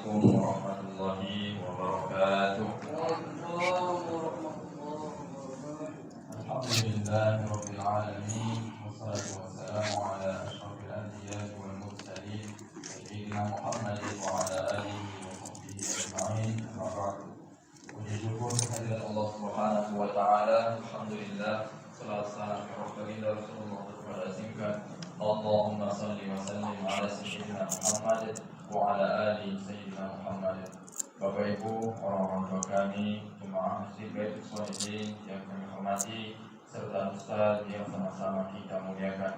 Assalamualaikum warahmatullahi wabarakatuh. Alhamdulillahirabbil alamin wassalatu wassalamu ala asyrofil anbiya'i wal mursalin sayyidina Muhammadin wa ala alihi wa sahbihi ajma'in. Amma ba'du. Puji syukur kehadirat Allah Subhanahu wa taala. Alhamdulillah salatu wassalamu ala Rasulullah kepada singkat. Allahumma salli wa sallim ala sayyidina Muhammad wa ala ali sayyidina Muhammad. Bapak Ibu, orang-orang tua kami, jemaah Masjid Baitul Shalihin yang kami hormati, serta ustaz yang sama-sama kita muliakan.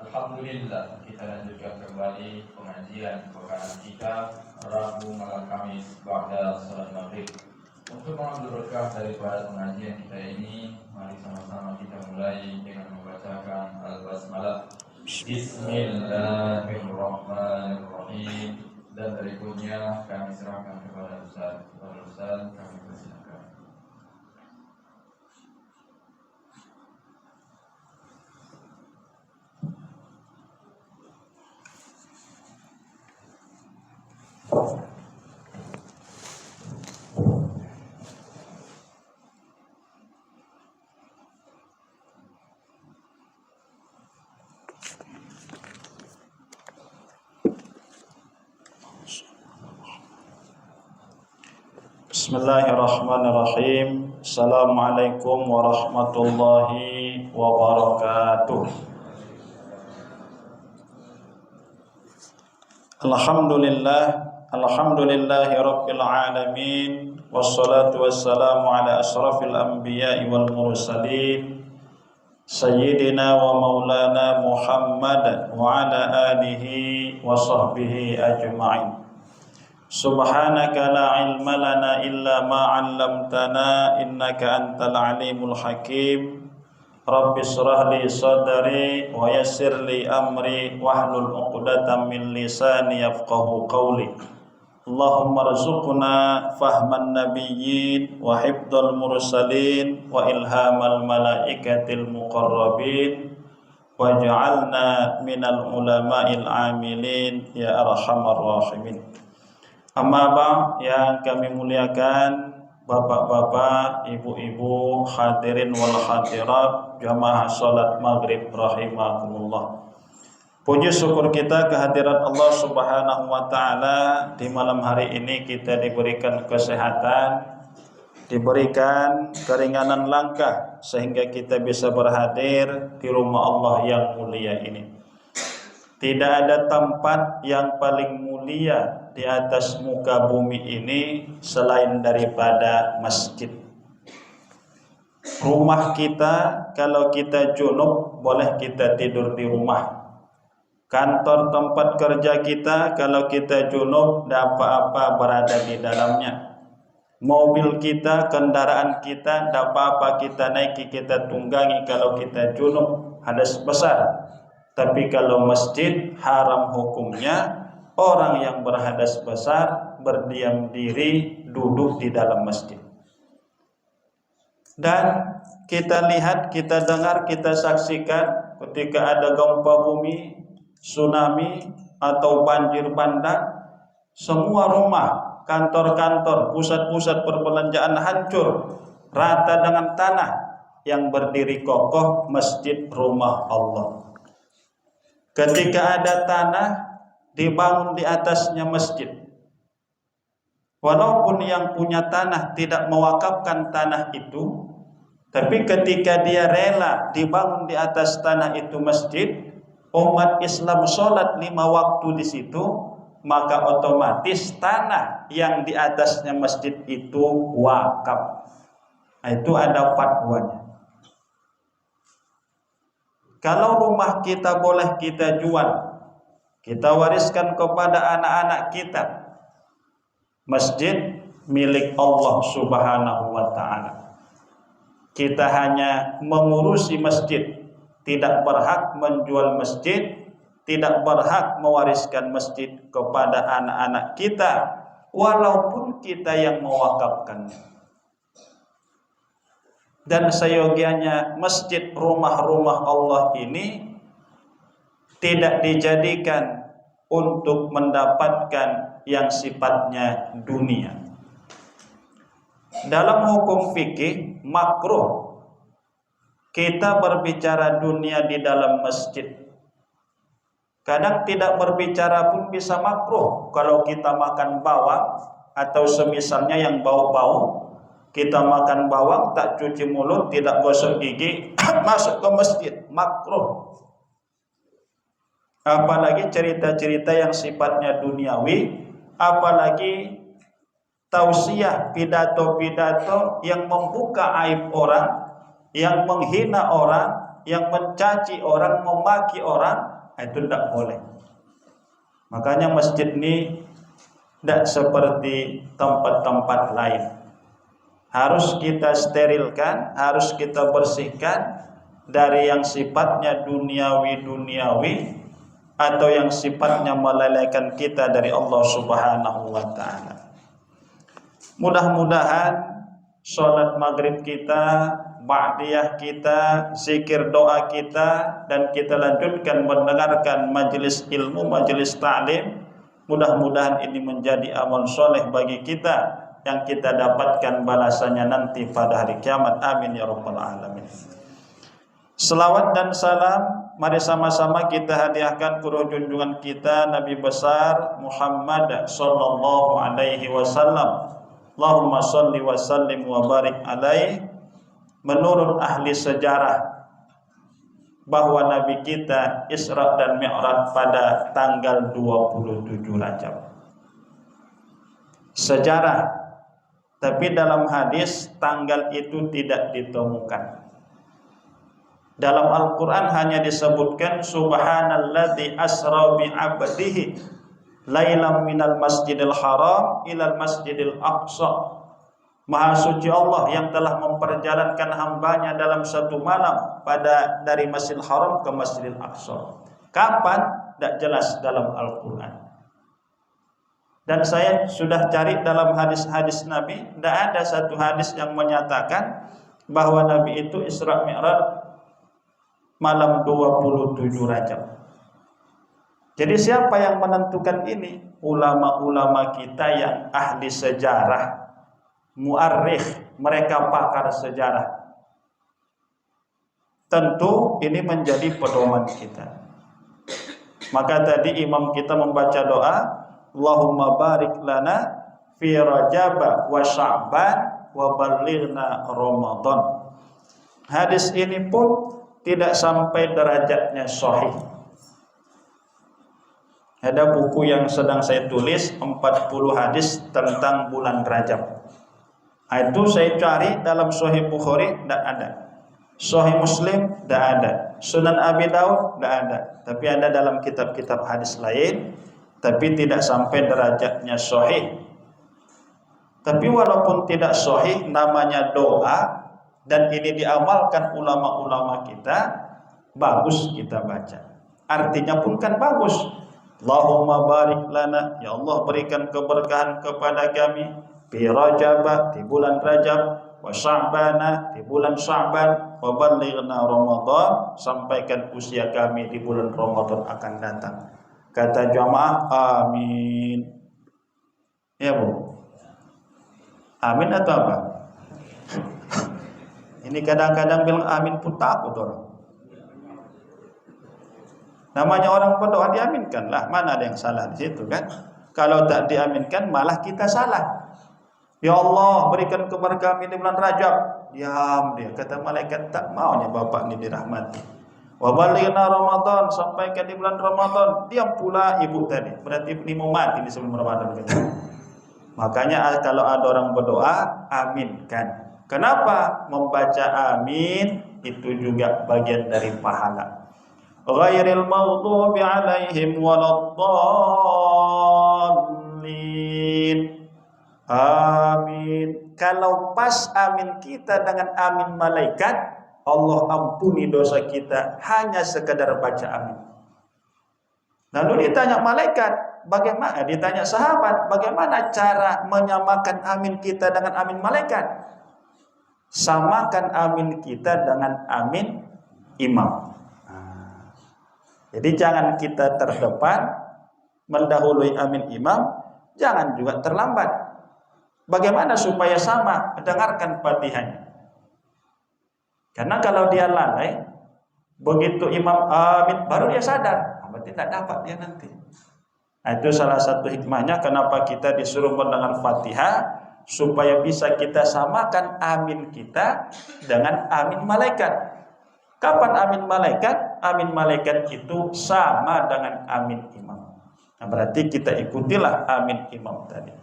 Alhamdulillah, kita lanjutkan kembali pengajian pekan kita Rabu malam Kamis ba'da salat Maghrib. Untuk mengambil berkah daripada pengajian kita ini, mari sama-sama kita mulai dengan membacakan Al-Basmalah. Bismillahirrahmanirrahim. Dan berikutnya kami serahkan kepada Ustaz. Ustaz, kami persilakan. Bismillahirrahmanirrahim. Assalamualaikum warahmatullahi wabarakatuh. Alhamdulillahi rabbil alamin. Wassalatu wassalamu ala asyrafil anbiya'i wal mursalin sayyidina wa maulana Muhammad wa ala alihi wa sahbihi ajma'in. Subhanaka la ilma lana illa ma 'allamtana innaka antal alimul hakim. Rabbi shrah li sadri wa yassir li amri wahlul 'uqdatam min lisani yafqahu qawli. Allahumma rzuqna fahman nabiyyin wa hifdzal mursalin wa ilhamal malaikatil muqarrabin waj'alna minal ulama'il amilin ya arhamar rahimin. Amma ba'd, yang kami muliakan bapak-bapak, ibu-ibu, hadirin wal hadirat, jamaah salat maghrib rahimakumullah. Puji syukur kita kehadirat Allah Subhanahu wa taala. Di malam hari ini kita diberikan kesehatan, diberikan keringanan langkah sehingga kita bisa berhadir di rumah Allah yang mulia ini. Tidak ada tempat yang paling mulia di atas muka bumi ini selain daripada masjid. Rumah kita, kalau kita junub boleh kita tidur di rumah. Kantor tempat kerja kita, kalau kita junub tidak apa-apa berada di dalamnya. Mobil kita, kendaraan kita, tidak apa-apa kita naiki, kita tunggangi kalau kita junub, hadas besar. Tapi kalau masjid, haram hukumnya orang yang berhadas besar berdiam diri duduk di dalam masjid. Dan kita lihat, kita dengar, kita saksikan ketika ada gempa bumi, tsunami atau banjir bandang, semua rumah, kantor-kantor, pusat-pusat perbelanjaan hancur rata dengan tanah. Yang berdiri kokoh masjid rumah Allah. Ketika ada tanah, dibangun di atasnya masjid. Walaupun yang punya tanah tidak mewakafkan tanah itu, tapi ketika dia rela dibangun di atas tanah itu masjid, umat Islam sholat 5 waktu di situ, maka otomatis tanah yang di atasnya masjid itu wakaf. Nah, itu ada fatwanya. Kalau rumah kita boleh kita jual, kita wariskan kepada anak-anak kita. Masjid milik Allah Subhanahu wa ta'ala. Kita hanya mengurusi masjid, tidak berhak menjual masjid, tidak berhak mewariskan masjid kepada anak-anak kita, walaupun kita yang mewakafkannya. Dan seyogianya masjid rumah-rumah Allah ini tidak dijadikan untuk mendapatkan yang sifatnya dunia. Dalam hukum fikih makruh kita berbicara dunia di dalam masjid. Kadang tidak berbicara pun bisa makruh. Kalau kita makan bawang atau semisalnya yang bau-bau, kita makan bawang tak cuci mulut, tidak gosok gigi, masuk ke masjid, makruh. Apalagi cerita-cerita yang sifatnya duniawi, apalagi tausiah, pidato-pidato yang membuka aib orang, yang menghina orang, yang mencaci orang, memaki orang, itu tidak boleh. Makanya masjid ini tidak seperti tempat-tempat lain. Harus kita sterilkan, harus kita bersihkan dari yang sifatnya duniawi atau yang sifatnya melalaikan kita dari Allah Subhanahu wa taala. Mudah-mudahan sholat maghrib kita, ba'diyah kita, zikir doa kita, dan kita lanjutkan mendengarkan majelis ilmu, majelis ta'lim. Mudah-mudahan ini menjadi amal soleh bagi kita yang kita dapatkan balasannya nanti pada hari kiamat. Amin ya rabbal alamin. Selawat dan salam mari sama-sama kita hadiahkan ke junjungan kita Nabi besar Muhammad sallallahu alaihi wasallam. Allahumma shalli wa sallim wa barik alaihi. Menurut ahli sejarah bahwa Nabi kita Isra dan Mi'raj pada tanggal 27 Rajab. Sejarah, tapi dalam hadis tanggal itu tidak ditemukan. Dalam Al-Quran hanya disebutkan Subhanalladzi asra bi'abdihi lailam minal masjidil haram ilal masjidil aqsa. Maha suci Allah yang telah memperjalankan hambanya dalam satu malam dari Masjidil Haram ke Masjidil Aqsa. Kapan? Tidak jelas dalam Al-Quran. Dan saya sudah cari dalam hadis-hadis Nabi, tidak ada satu hadis yang menyatakan bahwa Nabi itu Isra Mi'raj malam 27 Rajab. Jadi siapa yang menentukan ini? Ulama-ulama kita yang ahli sejarah, muarrikh, mereka pakar sejarah. Tentu ini menjadi pedoman kita. Maka tadi imam kita membaca doa, Allahumma barik lana fi Rajab wa Sya'ban wa ballighna Ramadan. Hadis ini pun tidak sampai derajatnya sahih. Ada buku yang sedang saya tulis 40 hadis tentang bulan Rajab. Itu saya cari dalam Sahih Bukhari tidak ada, Sahih Muslim tidak ada, Sunan Abi Daud tidak ada, tapi ada dalam kitab-kitab hadis lain, tapi tidak sampai derajatnya sahih. Tapi walaupun tidak sahih, namanya doa dan ini diamalkan ulama-ulama kita, bagus kita baca. Artinya pun kan bagus. Allahumma barik lana, ya Allah berikan keberkahan kepada kami fi Rajab, di bulan Rajab, wa Sya'bana, di bulan Sya'ban, wa ballighna Ramadan, sampaikan usia kami di bulan Ramadan akan datang. Kata jamaah amin. Ya Bu, amin atau apa? Ini kadang-kadang bilang amin pun takut orang. Namanya orang berdoa diaminkan lah, mana ada yang salah di situ kan? Kalau tak diaminkan malah kita salah. Ya Allah berikan kepada kami di bulan Rajab. Diam dia, kata malaikat tak maunya bapak ini dirahmati. Wa balighna Ramadan, sampaikan di bulan Ramadan. Diam pula ibu tadi, berarti ini mau mati di sebelum Ramadan kita. Makanya kalau ada orang berdoa, aminkan. Kenapa? Membaca amin itu juga bagian dari pahala. Ghairil maghdubi alaihim waladdallin. Amin. Kalau pas amin kita dengan amin malaikat, Allah ampuni dosa kita hanya sekadar baca amin. Lalu ditanya malaikat, bagaimana? Ditanya sahabat, bagaimana cara menyamakan amin kita dengan amin malaikat? Samakan amin kita dengan amin imam. Jadi jangan kita terdepan mendahului amin imam, jangan juga terlambat. Bagaimana supaya sama? Dengarkan Fatihahnya. Karena kalau dia lalai, begitu imam amin baru dia sadar, berarti tidak dapat dia nanti. Nah, itu salah satu hikmahnya kenapa kita disuruh mendengar Fatihah, supaya bisa kita samakan amin kita dengan amin malaikat. Kapan amin malaikat? Amin malaikat itu sama dengan amin imam. Nah, berarti kita ikutilah amin imam tadi.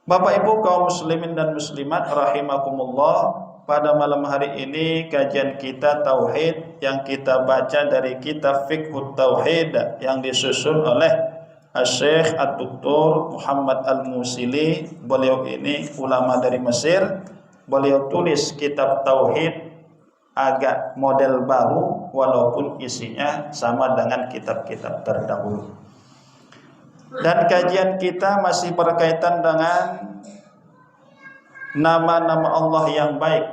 Bapak Ibu kaum muslimin dan muslimat rahimakumullah, pada malam hari ini kajian kita tauhid yang kita baca dari kitab Fiqhut Tauhid yang disusun oleh Syekh Ad-Doktor Muhammad Al-Musili. Beliau ini ulama dari Mesir. Beliau tulis kitab tauhid agak model baru walaupun isinya sama dengan kitab-kitab terdahulu. Dan kajian kita masih berkaitan dengan nama-nama Allah yang baik,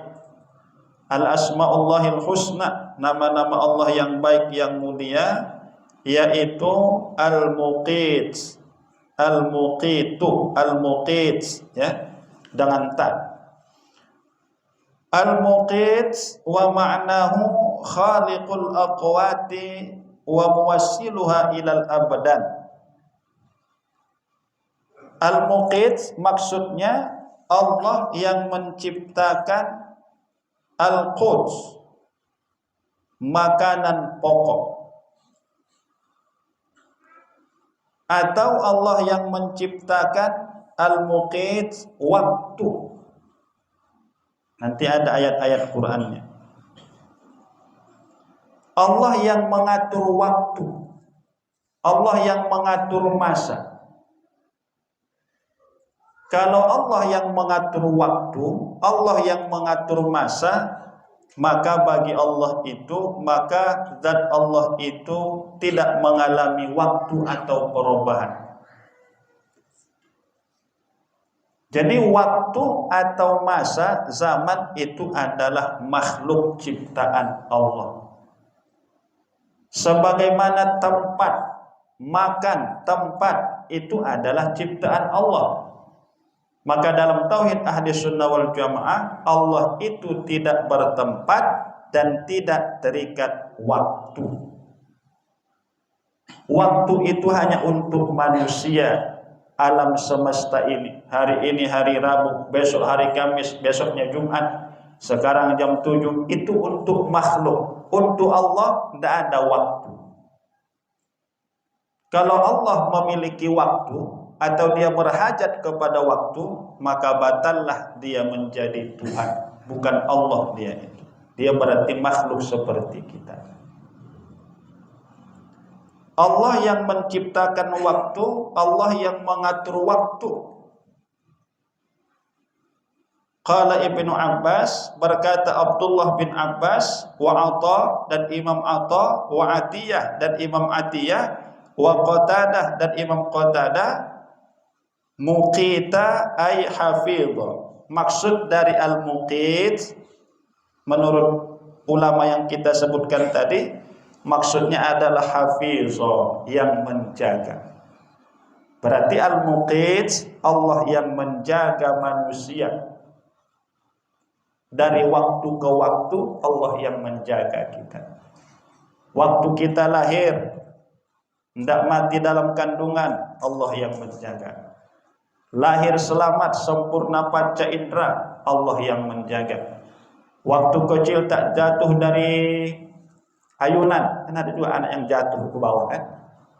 Al-Asma'ullahil Husna, nama-nama Allah yang baik yang mulia, yaitu Al-Muqit, Al-Muqitu, Al-Muqit, ya, dengan ta. Al-Muqit wa ma'nahu khaliqul aqwati wa muwassiluha ilal abadan. Al-Muqit maksudnya Allah yang menciptakan Al-Quds, makanan pokok, atau Allah yang menciptakan Al-Muqit waktu. Nanti ada ayat-ayat Qur'annya. Allah yang mengatur waktu, Allah yang mengatur masa. Kalau Allah yang mengatur waktu, Allah yang mengatur masa, maka bagi Allah itu, maka zat Allah itu tidak mengalami waktu atau perubahan. Jadi waktu atau masa, zaman itu adalah makhluk ciptaan Allah. Sebagaimana tempat, makan, tempat itu adalah ciptaan Allah. Maka dalam tauhid ahli sunnah wal jamaah, Allah itu tidak bertempat dan tidak terikat waktu. Waktu itu hanya untuk manusia alam semesta ini. Hari ini hari Rabu, besok hari Kamis, besoknya Jumat, sekarang jam 7, itu untuk makhluk. Untuk Allah tidak ada waktu. Kalau Allah memiliki waktu atau dia berhajat kepada waktu, maka batallah dia menjadi Tuhan. Bukan Allah dia itu. Dia berarti makhluk seperti kita. Allah yang menciptakan waktu, Allah yang mengatur waktu. Qala Ibnu Abbas, berkata Abdullah bin Abbas, wa Atha dan Imam Atha, wa Atiyah dan Imam Atiyah, wa Qatadah dan Imam Qatadah, Muqita ay hafidha. Maksud dari al-muqit menurut ulama yang kita sebutkan tadi, maksudnya adalah hafizha, yang menjaga. Berarti al-muqit Allah yang menjaga manusia. Dari waktu ke waktu Allah yang menjaga kita. Waktu kita lahir, tidak mati dalam kandungan, Allah yang menjaga. Lahir selamat, sempurna panca indera, Allah yang menjaga. Waktu kecil tak jatuh dari ayunan, kan ada juga anak yang jatuh ke bawah, kan?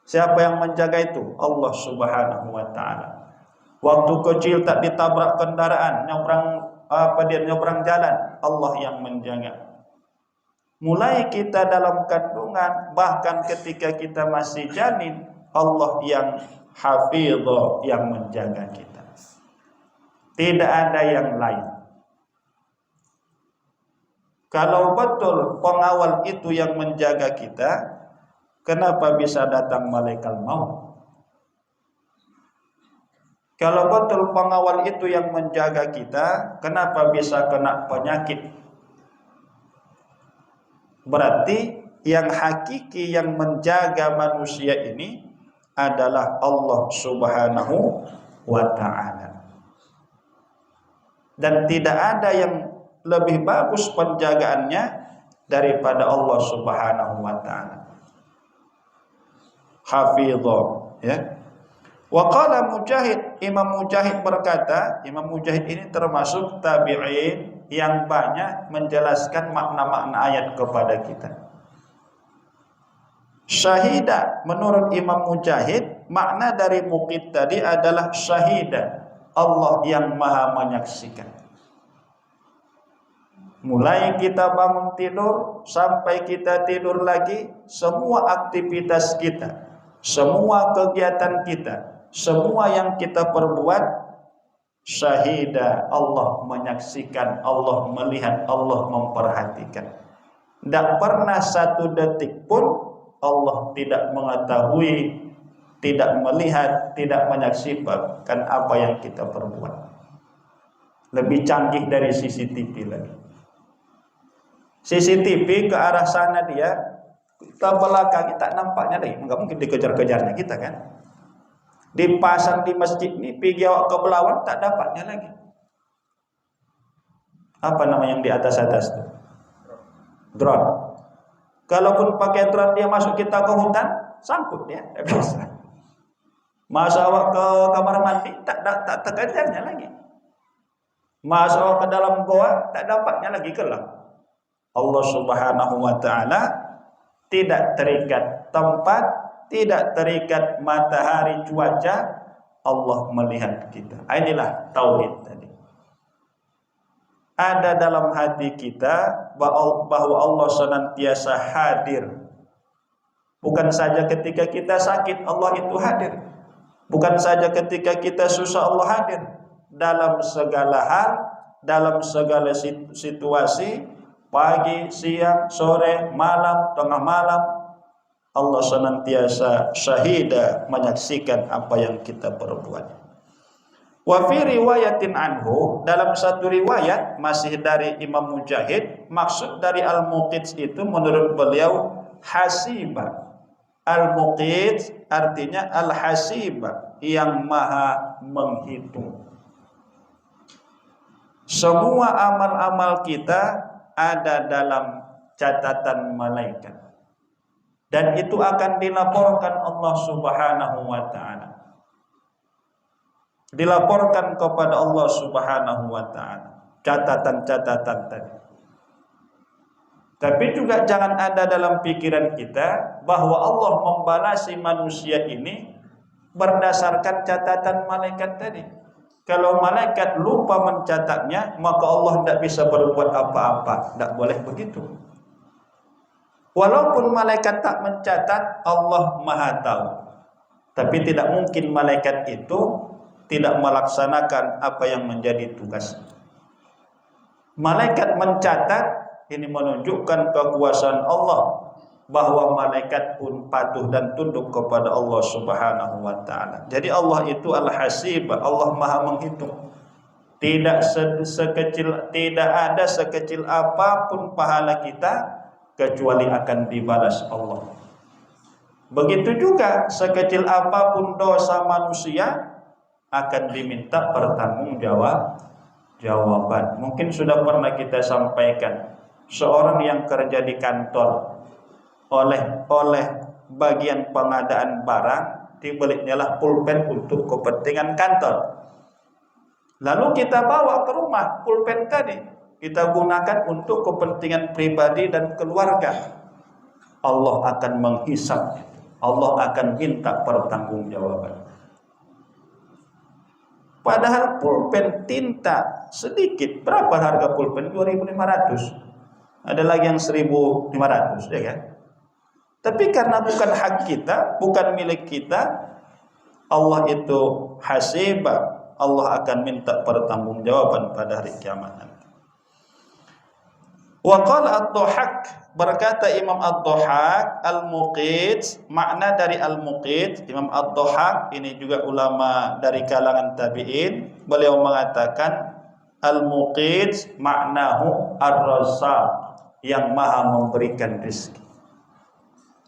Siapa yang menjaga itu? Allah Subhanahu wa taala. Waktu kecil tak ditabrak kendaraan, nyebrang jalan, Allah yang menjaga. Mulai kita dalam kandungan, bahkan ketika kita masih janin, Allah yang hafidho, yang menjaga kita. Tidak ada yang lain. Kalau betul pengawal itu yang menjaga kita, kenapa bisa datang malaikat maut? Kalau betul pengawal itu yang menjaga kita, kenapa bisa kena penyakit? Berarti yang hakiki yang menjaga manusia ini adalah Allah Subhanahu wa ta'ala. Dan tidak ada yang lebih bagus penjagaannya daripada Allah Subhanahu wa ta'ala. Hafidhah, ya. Wa qala Mujahid, Imam Mujahid berkata, Imam Mujahid ini termasuk tabi'in yang banyak menjelaskan makna-makna ayat kepada kita. Syahida, menurut Imam Mujahid, makna dari muqit tadi adalah syahida, Allah yang maha menyaksikan. Mulai kita bangun tidur sampai kita tidur lagi, semua aktivitas kita, semua kegiatan kita, semua yang kita perbuat, syahida, Allah menyaksikan, Allah melihat, Allah memperhatikan. Tidak pernah satu detik pun Allah tidak mengetahui, tidak melihat, tidak menyaksikan apa yang kita perbuat. Lebih canggih dari CCTV lagi. CCTV ke arah sana dia, kita belakang kita nampaknya lagi, nggak mungkin dikejar-kejarnya kita kan. Dipasang di masjid ini, pergi awak ke Belawan tak dapatnya lagi. Apa nama yang di atas-atas itu? Drone. Kalaupun pakai drone dia masuk kita ke hutan, sangkut dia, tak bisa. Masuk awak ke kamar mandi, tak terkejarnya lagi. Masuk awak ke dalam goa, tak dapatnya lagi kelam. Allah Subhanahu wa ta'ala tidak terikat tempat, tidak terikat matahari, cuaca. Allah melihat kita. Inilah tauhid tadi. Ada dalam hati kita bahwa Allah senantiasa hadir. Bukan saja ketika kita sakit Allah itu hadir. Bukan saja ketika kita susah Allah hadir. Dalam segala hal, dalam segala situasi, pagi, siang, sore, malam, tengah malam, Allah senantiasa syahida, menyaksikan apa yang kita perbuat. Wa fi riwayatin anhu, dalam satu riwayat masih dari Imam Mujahid, maksud dari al-muqit itu menurut beliau hasiba. Al-muqit artinya al-hasiba, yang maha menghitung. Semua amal-amal kita ada dalam catatan malaikat, dan itu akan dilaporkan Allah Subhanahu wa ta'ala. Dilaporkan kepada Allah Subhanahu wa ta'ala catatan-catatan tadi. Tapi juga jangan ada dalam pikiran kita bahwa Allah membalasi manusia ini berdasarkan catatan malaikat tadi. Kalau malaikat lupa mencatatnya, maka Allah tidak bisa berbuat apa-apa. Tidak boleh begitu. Walaupun malaikat tak mencatat, Allah maha tahu. Tapi tidak mungkin malaikat itu tidak melaksanakan apa yang menjadi tugas. Malaikat mencatat, ini menunjukkan kekuasaan Allah, bahwa malaikat pun patuh dan tunduk kepada Allah Subhanahu wa ta'ala. Jadi Allah itu al-hasib, Allah maha menghitung. Tidak ada sekecil apapun pahala kita kecuali akan dibalas Allah. Begitu juga sekecil apapun dosa manusia akan diminta pertanggungjawaban. Mungkin sudah pernah kita sampaikan, seorang yang kerja di kantor, oleh bagian pengadaan barang dibelinya lah pulpen untuk kepentingan kantor. Lalu kita bawa ke rumah pulpen tadi, kita gunakan untuk kepentingan pribadi dan keluarga. Allah akan menghisab, Allah akan minta pertanggungjawaban. Padahal pulpen tinta sedikit, berapa harga pulpen? 2.500. Ada lagi yang 1.500, ya kan? Tapi karena bukan hak kita, bukan milik kita, Allah itu hasibah, Allah akan minta pertanggungjawaban pada hari kiamat nanti. Wa qala ad-Dhahhak, berkata Imam ad-Dhahhak, al-muqit, makna dari al-muqit, Imam ad-Dhahhak ini juga ulama dari kalangan tabi'in, beliau mengatakan al-muqit maknahu ar-razzaq, yang maha memberikan rezeki.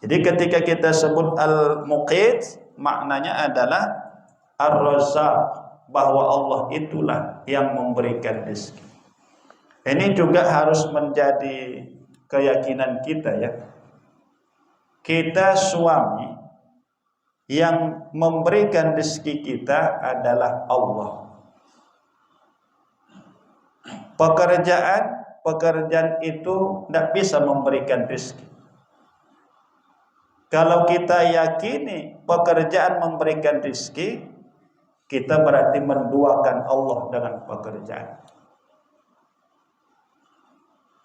Jadi ketika kita sebut al-muqit, maknanya adalah Ar-Razzaq, bahwa Allah itulah yang memberikan rezeki. Ini juga harus menjadi keyakinan kita ya. Kita suami, yang memberikan rezeki kita adalah Allah. Pekerjaan itu tidak bisa memberikan rezeki. Kalau kita yakini pekerjaan memberikan rezeki, kita berarti menduakan Allah dengan pekerjaan.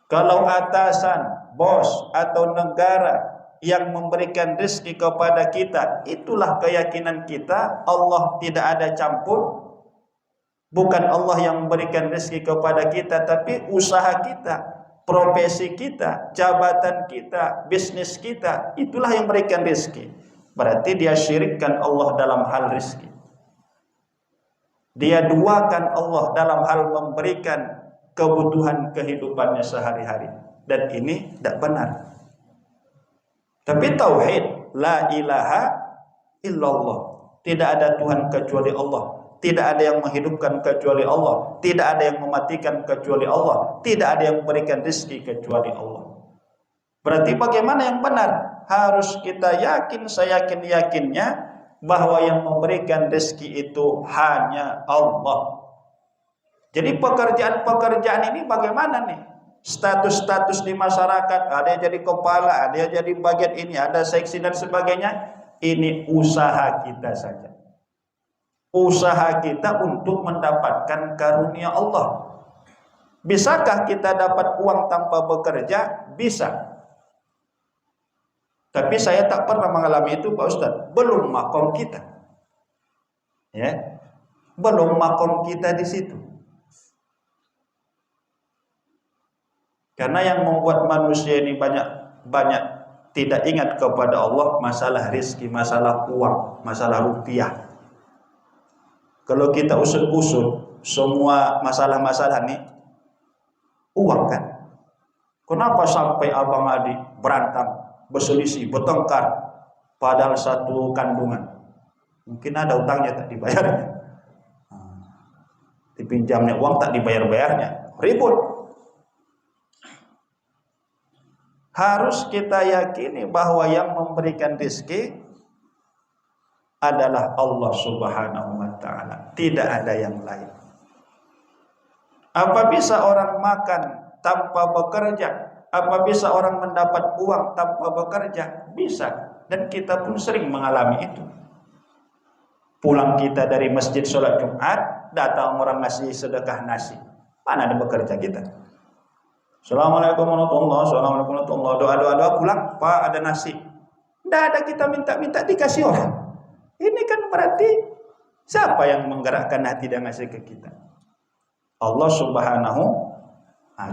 Kalau atasan, bos atau negara yang memberikan rezeki kepada kita, itulah keyakinan kita, Allah tidak ada campur. Bukan Allah yang memberikan rezeki kepada kita, tapi usaha kita, profesi kita, jabatan kita, bisnis kita, itulah yang memberikan rezeki. Berarti dia syirikkan Allah dalam hal rezeki. Dia duakan Allah dalam hal memberikan kebutuhan kehidupannya sehari-hari. Dan ini tidak benar. Tapi tauhid, la ilaha illallah, tidak ada Tuhan kecuali Allah, tidak ada yang menghidupkan kecuali Allah, tidak ada yang mematikan kecuali Allah, tidak ada yang memberikan rezeki kecuali Allah. Berarti bagaimana yang benar? Harus kita yakin, seyakin-yakinnya bahwa yang memberikan rezeki itu hanya Allah. Jadi pekerjaan-pekerjaan ini bagaimana nih? Status-status di masyarakat, ada yang jadi kepala, ada yang jadi bagian ini, ada seksi dan sebagainya. Ini usaha kita saja. Usaha kita untuk mendapatkan karunia Allah. Bisakah kita dapat uang tanpa bekerja? Bisa. Tapi saya tak pernah mengalami itu, Pak Ustadz. Belum makom kita. Ya. Belum makom kita di situ. Karena yang membuat manusia ini banyak tidak ingat kepada Allah, masalah rezeki, masalah uang, masalah rupiah. Kalau kita usut-usut semua masalah-masalah ini uang kan? Kenapa sampai abang adik berantem, berselisih, bertengkar padahal satu kandungan? Mungkin ada utangnya tak dibayarnya. Dipinjamnya uang tak dibayar-bayarnya. Ribut. Harus kita yakini bahwa yang memberikan rezeki adalah Allah Subhanahu wa ta'ala, tidak ada yang lain. Apa bisa orang makan tanpa bekerja? Apa bisa orang mendapat uang tanpa bekerja? Bisa, dan kita pun sering mengalami itu. Pulang kita dari masjid sholat Jumat, datang orang ngasih sedekah nasi. Mana ada bekerja kita? Assalamualaikum warahmatullahi wabarakatuh. Doa-doa pulang, Pak ada nasi. Tidak ada kita minta-minta dikasih orang. Ini kan berarti siapa yang menggerakkan hati dan ngasih ke kita? Allah Subhanahu.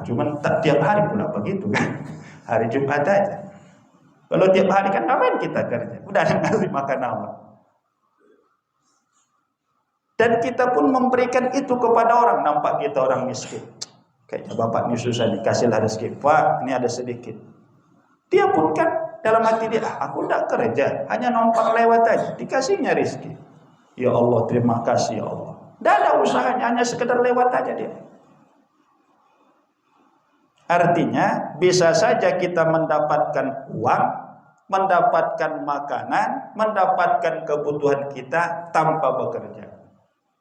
Cuman tak tiap hari pula begitu kan. Hari Jumat aja. Kalau tiap hari kan ngapain kita kerja? Udah ada ngasih makan Allah. Dan kita pun memberikan itu kepada orang. Nampak kita orang miskin. Kayaknya bapak ini susah dikasihlah rezeki. Pak, ini ada sedikit. Dia pun kan dalam hati dia, aku tidak kerja, hanya numpang lewat aja, dikasihnya rezeki. Ya Allah, terima kasih ya Allah. Tidak ada usahanya, hanya sekedar lewat aja dia. Artinya, bisa saja kita mendapatkan uang, mendapatkan makanan, mendapatkan kebutuhan kita tanpa bekerja.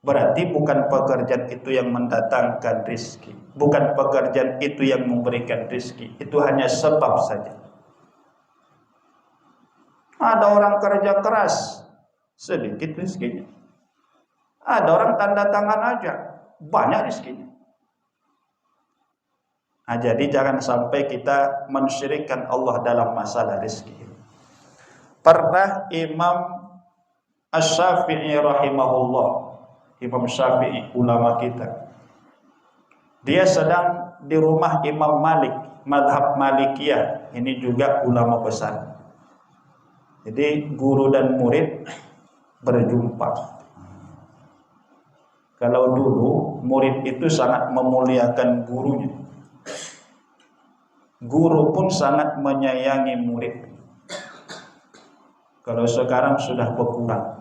Berarti bukan pekerjaan itu yang mendatangkan rezeki, bukan pekerjaan itu yang memberikan rezeki. Itu hanya sebab saja. Ada orang kerja keras, sedikit rezekinya. Ada orang tanda tangan aja, banyak rezekinya. Jadi jangan sampai kita mensyirikkan Allah dalam masalah rezeki. Pernah Imam Asy-Syafi'i rahimahullah, Imam Syafi'i, ulama kita, dia sedang di rumah Imam Malik, mazhab Malikiyah. Ini juga ulama besar. Jadi guru dan murid berjumpa. Kalau dulu murid itu sangat memuliakan gurunya, guru pun sangat menyayangi murid. Kalau sekarang sudah berkurang.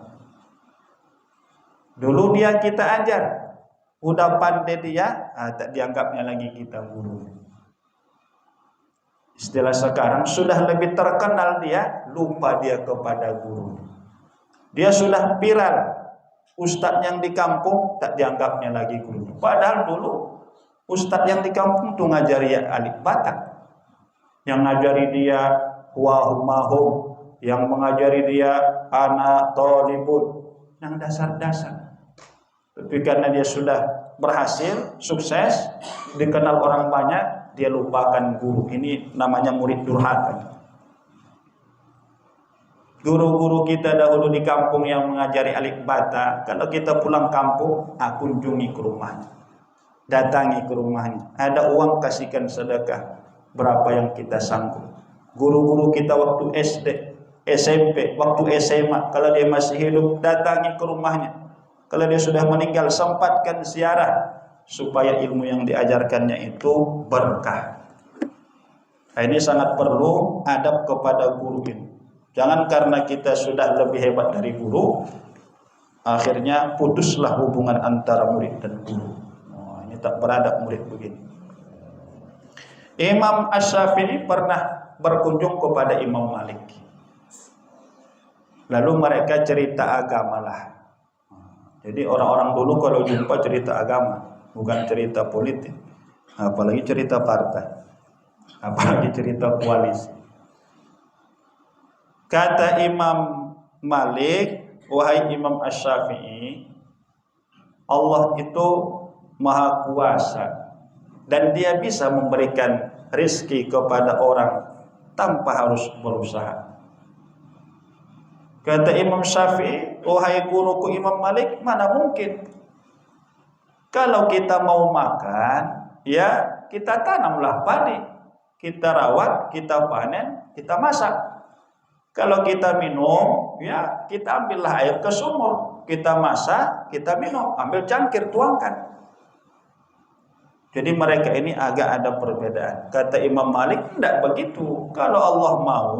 Dulu dia kita ajar, udah pandai dia, tak dianggapnya lagi kita guru. Istilah sekarang sudah lebih terkenal dia, lupa dia kepada guru. Dia sudah viral, ustadz yang di kampung tak dianggapnya lagi guru. Padahal dulu ustadz yang di kampung tuh ngajari alif Batak, yang ngajari dia wahumahum, yang mengajari dia ana tolibun, yang dasar-dasar. Tapi karena dia sudah berhasil, sukses, dikenal orang banyak, dia lupakan guru. Ini namanya murid durhaka. Guru-guru kita dahulu di kampung yang mengajari alif bata, kalau kita pulang kampung, kunjungi ke rumahnya, datangi ke rumahnya. Ada uang, kasihkan sedekah berapa yang kita sanggup. Guru-guru kita waktu SD, SMP, waktu SMA, kalau dia masih hidup, datangi ke rumahnya. Kalau dia sudah meninggal, sempatkan ziarah supaya ilmu yang diajarkannya itu berkah. Nah, ini sangat perlu adab kepada guru ini. Jangan karena kita sudah lebih hebat dari guru, akhirnya putuslah hubungan antara murid dan guru. Ini tak beradab murid begini. Imam Asy-Syafi'i pernah berkunjung kepada Imam Malik. Lalu mereka cerita agama lah. Jadi orang-orang dulu kalau jumpa cerita agama, bukan cerita politik, apalagi cerita partai, apalagi cerita koalisi. Kata Imam Malik, wahai Imam Asy-Syafi'i, Allah itu maha kuasa dan dia bisa memberikan rezeki kepada orang tanpa harus berusaha. Kata Imam Syafi'i, wahai guruku Imam Malik, mana mungkin? Kalau kita mau makan, ya kita tanamlah padi, kita rawat, kita panen, kita masak. Kalau kita minum, ya kita ambillah air ke sumur, kita masak, kita minum, ambil cangkir, tuangkan. Jadi mereka ini agak ada perbedaan. Kata Imam Malik, tidak begitu. Kalau Allah mau,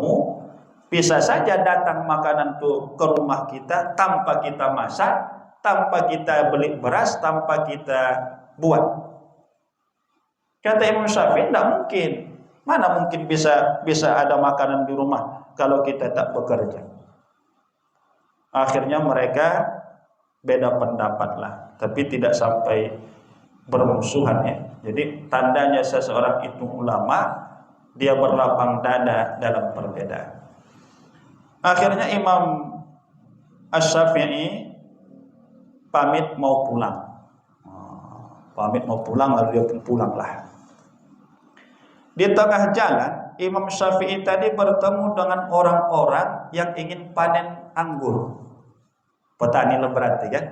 bisa saja datang makanan tuh ke rumah kita tanpa kita masak, tanpa kita beli beras, tanpa kita buat. Kata Imam Syafi'i, tidak mungkin. Mana mungkin bisa ada makanan di rumah kalau kita tak bekerja. Akhirnya mereka beda pendapat lah, tapi tidak sampai bermusuhan ya. Jadi tandanya seseorang itu ulama, dia berlapang dada dalam perbedaan. Akhirnya Imam Asy-Syafi'i pamit mau pulang. Lalu dia pun pulanglah. Di tengah jalan, Imam Syafi'i tadi bertemu dengan orang-orang yang ingin panen anggur. Petani lah berarti kan.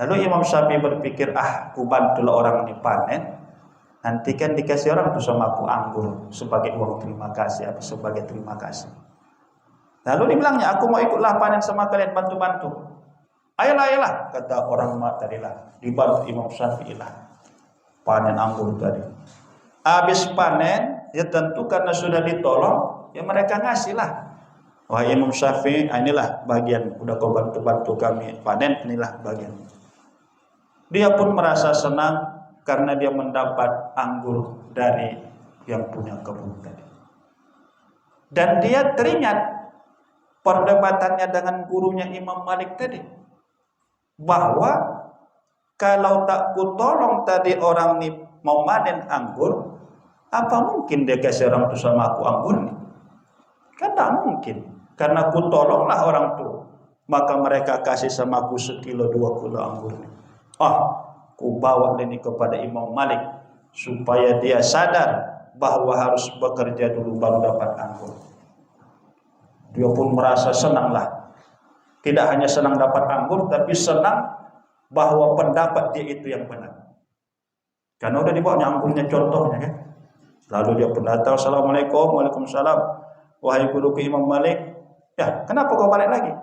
Lalu Imam Syafi'i berpikir, aku bantulah orang ini panen. Nanti kan dikasih orang tuh sama aku anggur sebagai uang terima kasih atau sebagai terima kasih. Lalu dibilangnya, aku mau ikutlah panen sama kalian, bantu-bantu. Ayolah, kata orang mak tadi lah. Dibantu Imam Syafi'i lah. Panen anggur tadi. Habis panen, ya tentu karena sudah ditolong, ya mereka ngasih lah. Wah Imam Syafi'i, inilah bagian, udah kau bantu-bantu kami panen, inilah bagian. Dia pun merasa senang karena dia mendapat anggur dari yang punya kebun tadi. Dan dia teringat perdebatannya dengan gurunya Imam Malik tadi, bahwa kalau tak kutolong tadi orang ini mau panen anggur, apa mungkin dia kasih orang itu sama aku anggur nih? Kan tak mungkin. Karena kutolonglah orang itu, maka mereka kasih sama aku 1 kilo 2 kilo anggur nih. Ku bawa ini kepada Imam Malik supaya dia sadar bahwa harus bekerja dulu baru dapat anggur. Dia pun merasa senang lah. Tidak hanya senang dapat anggur, tapi senang bahwa pendapat dia itu yang benar. Karena udah dibawanya anggurnya contohnya kan. Lalu dia pun datang, Assalamualaikum, Waalaikumsalam. Wahai guruku Imam Malik, ya kenapa kau balik lagi?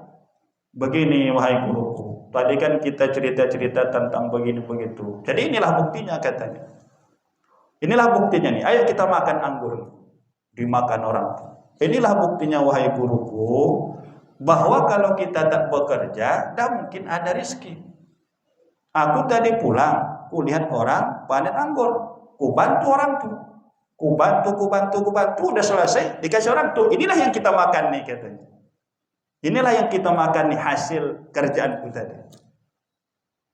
Begini wahai guruku, tadi kan kita cerita-cerita tentang begini begitu. Jadi inilah buktinya katanya. Inilah buktinya nih, ayo kita makan anggur. Dimakan orang. Inilah buktinya wahai guruku, bahwa kalau kita tak bekerja, tak mungkin ada rezeki. Aku tadi pulang, kulihat orang panen anggur, ku bantu orang tuh, ku bantu, udah selesai, dikasih orang tuh. Inilah yang kita makan nih katanya. Inilah yang kita makan nih hasil kerjaanku tadi.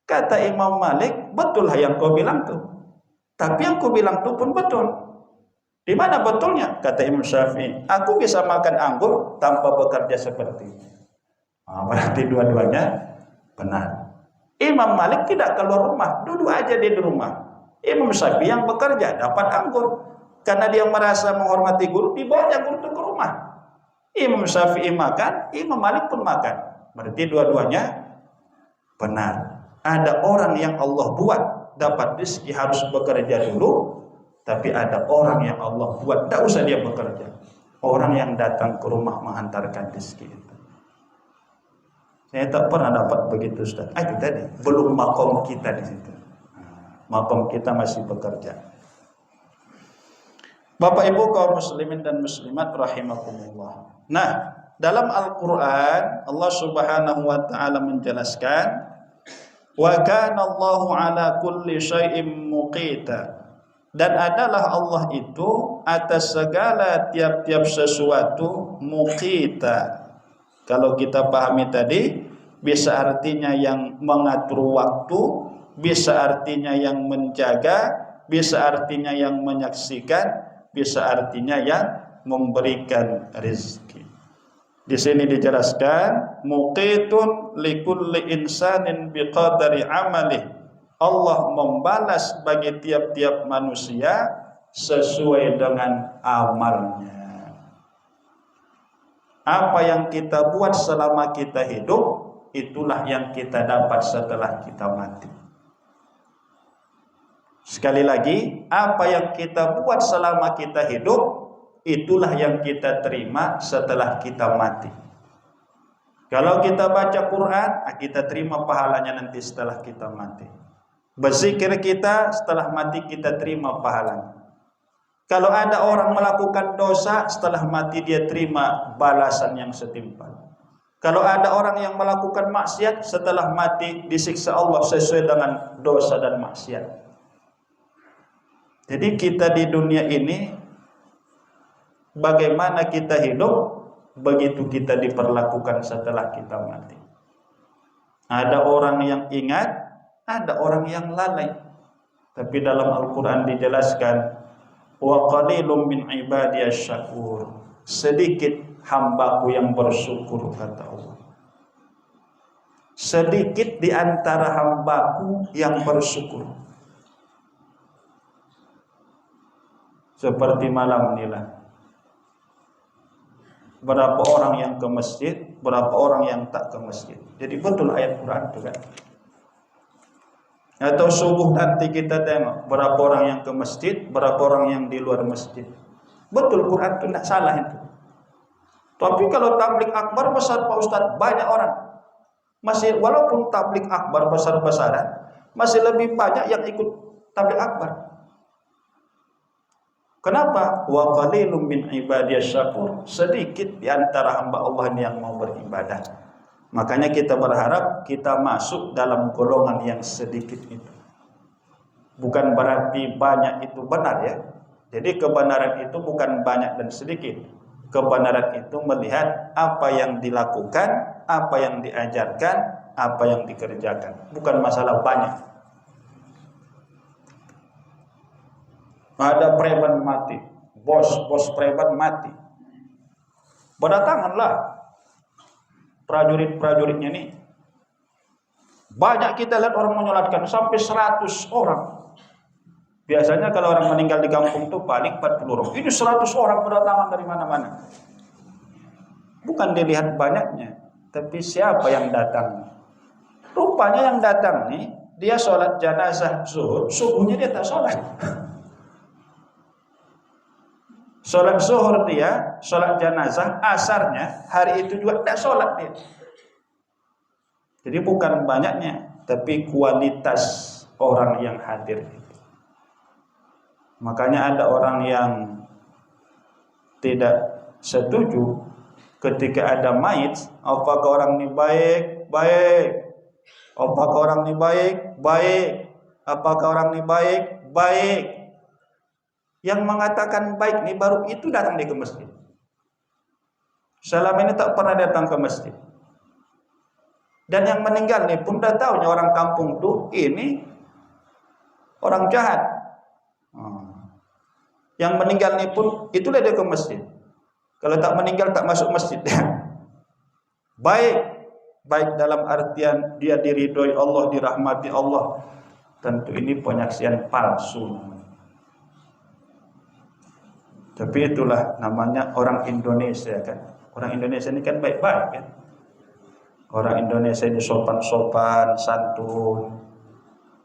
Kata Imam Malik, betul lah yang kau bilang tuh. Tapi yang kau bilang tuh pun betul. Di mana betulnya? Kata Imam Syafi'i, aku bisa makan anggur tanpa bekerja seperti ini. Berarti dua-duanya benar. Imam Malik tidak keluar rumah, duduk aja dia di rumah. Imam Syafi'i yang bekerja dapat anggur. Karena dia merasa menghormati guru, dibawa anggur itu ke rumah. Imam Syafi'i makan, Imam Malik pun makan. Berarti dua-duanya benar. Ada orang yang Allah buat dapat rezeki harus bekerja dulu, tapi ada orang yang Allah buat tidak usah dia bekerja. Orang yang datang ke rumah menghantarkan rezeki itu. Saya tak pernah dapat begitu, Ustaz. Itu tadi belum makom kita di situ. Makom kita masih bekerja. Bapak Ibu kaum muslimin dan muslimat rahimakumullah. Nah, dalam Al-Qur'an Allah Subhanahu wa taala menjelaskan, wa kana Allahu ala kulli syai'in muqita. Dan adalah Allah itu atas segala tiap-tiap sesuatu muqita. Kalau kita pahami tadi, bisa artinya yang mengatur waktu, bisa artinya yang menjaga, bisa artinya yang menyaksikan, bisa artinya yang memberikan rezeki. Di sini dijelaskan muqitun likulli insanin biqadari amalih. Allah membalas bagi tiap-tiap manusia sesuai dengan amalnya. Apa yang kita buat selama kita hidup, itulah yang kita dapat setelah kita mati. Sekali lagi, apa yang kita buat selama kita hidup, itulah yang kita terima setelah kita mati. Kalau kita baca Quran, kita terima pahalanya nanti setelah kita mati. Berzikir kita setelah mati kita terima pahalanya. Kalau ada orang melakukan dosa, setelah mati dia terima balasan yang setimpal. Kalau ada orang yang melakukan maksiat, setelah mati disiksa Allah sesuai dengan dosa dan maksiat. Jadi kita di dunia ini, bagaimana kita hidup, begitu kita diperlakukan setelah kita mati. Ada orang yang ingat, ada orang yang lalai. Tapi dalam Al-Quran dijelaskan, wa qalilum min ibadiyasy syakur. Sedikit hambaku yang bersyukur, kata Allah. Sedikit di antara hambaku yang bersyukur. Seperti malam inilah. Berapa orang yang ke masjid, berapa orang yang tak ke masjid. Jadi betul ayat Quran itu kan. Atau subuh nanti kita tengok berapa orang yang ke masjid, berapa orang yang di luar masjid. Betul Quran itu tidak salah itu. Tapi kalau tablik akbar besar Pak Ustadz, banyak orang. Masih walaupun tablik akbar besar-besaran, masih lebih banyak yang ikut tablik akbar. Kenapa? Wa qalilum min ibadiyasy syakur. Sedikit di antara hamba Allah ini yang mau beribadah. Makanya kita berharap kita masuk dalam golongan yang sedikit itu. Bukan berarti banyak itu benar ya. Jadi kebenaran itu bukan banyak dan sedikit. Kebenaran itu melihat apa yang dilakukan, apa yang diajarkan, apa yang dikerjakan. Bukan masalah banyak. Ada preman mati, bos preman mati. Berdatanganlah prajurit-prajuritnya ini. Banyak kita lihat orang menyolatkan sampai 100 orang. Biasanya kalau orang meninggal di kampung itu paling 40 orang. Ini 100 orang berdatangan dari mana-mana. Bukan dilihat banyaknya, tapi siapa yang datang. Rupanya yang datang nih, dia sholat jenazah zuhur, subuhnya dia tak sholat. Sholat zuhur dia, sholat jenazah, asarnya, hari itu juga tidak sholat dia. Jadi bukan banyaknya, tapi kualitas orang yang hadir. Makanya ada orang yang tidak setuju ketika ada mayit, apakah orang ini baik? Baik. Apakah orang ini baik? Baik. Apakah orang ini baik? Baik. Yang mengatakan baik ini baru itu datang di ke masjid. Selama ini tak pernah datang ke masjid. Dan yang meninggal ini pun dah tahu orang kampung tuh ini orang jahat. Yang meninggal ini pun itulah dia ke masjid. Kalau tak meninggal tak masuk masjid. Baik, baik dalam artian dia diridhoi Allah, dirahmati Allah. Tentu ini penyaksian palsu. Tapi itulah namanya orang Indonesia kan. Orang Indonesia ini kan baik-baik kan. Orang Indonesia ini sopan-sopan, santun.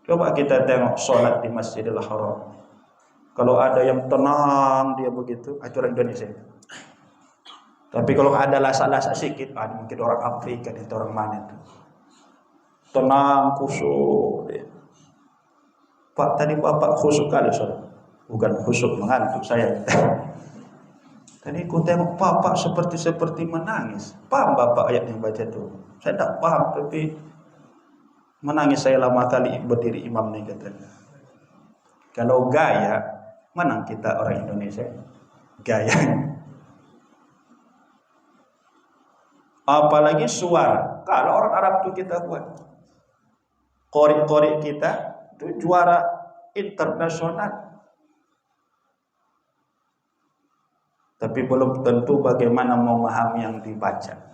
Coba kita tengok sholat di Masjidil Haram. Kalau ada yang tenang dia begitu, itu orang Indonesia. Tapi kalau ada lasak-lasak sedikit, mungkin orang Afrika, itu orang mana itu. Tenang, khusyuk dia. Pak, tadi Bapak khusyuk kali sholat. Bukan khusyuk mengantuk saya. Tadi aku tengok Bapak seperti menangis. Paham Bapak ayat yang baca itu? Saya tak paham, tapi menangis saya lama kali berdiri imam nih katanya. Kalau gaya, menang kita orang Indonesia. Gaya. Apalagi suara. Kalau orang Arab itu kita buat. Korek-korek kita itu juara internasional. Tapi belum tentu bagaimana memahami yang dibaca.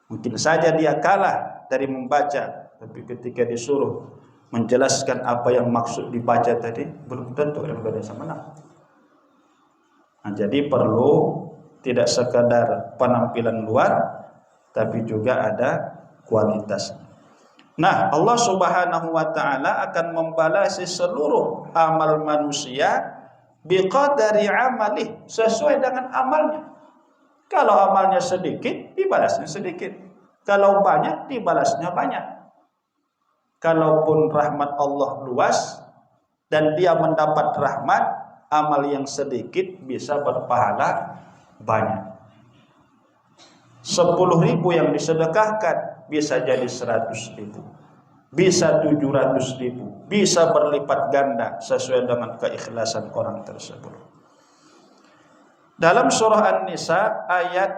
Mungkin saja dia kalah dari membaca, tapi ketika disuruh menjelaskan apa yang maksud dibaca tadi, belum tentu orang bisa menang. Nah, jadi perlu tidak sekadar penampilan luar, tapi juga ada kualitas. Nah, Allah Subhanahu wa taala akan membalasi seluruh amal manusia biqadari amalih, sesuai dengan amalnya. Kalau amalnya sedikit, dibalasnya sedikit. Kalau banyak, dibalasnya banyak. Kalaupun rahmat Allah luas dan dia mendapat rahmat, amal yang sedikit bisa berpahala banyak. 10.000 yang disedekahkan bisa jadi 100.000, bisa 700.000, bisa berlipat ganda sesuai dengan keikhlasan orang tersebut. Dalam surah An-Nisa ayat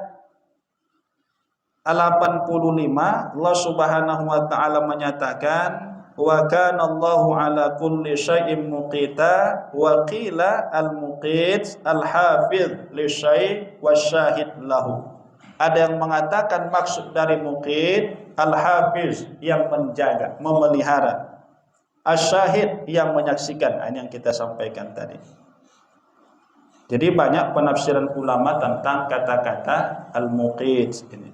85, Allah Subhanahu wa taala menyatakan, wa kana Allahu ala kulli syai'in muqita, wa qila al-muqit al-hafiz li syai' wasyahid lahu. Ada yang mengatakan maksud dari muqit al-hafiz, yang menjaga, memelihara, asyahid, yang menyaksikan. Ini yang kita sampaikan tadi. Jadi banyak penafsiran ulama tentang kata-kata al-muqit ini.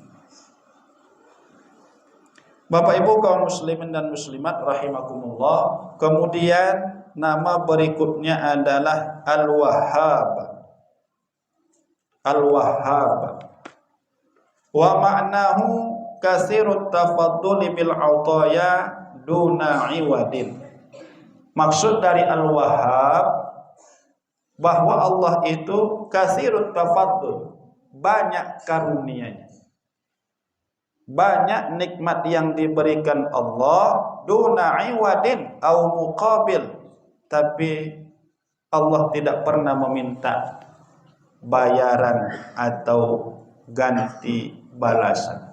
Bapak Ibu kaum muslimin dan muslimat rahimakumullah. Kemudian nama berikutnya adalah Al-Wahhab. Al-Wahhab. Wa ma'nahu katsirut tafadduli bil 'ataya duna 'iwadin. Maksud dari Al-Wahhab bahwa Allah itu katsirut tafaddul, banyak karunia-Nya. Banyak nikmat yang diberikan Allah duna 'iwadin au muqabil, tapi Allah tidak pernah meminta bayaran atau ganti balasan.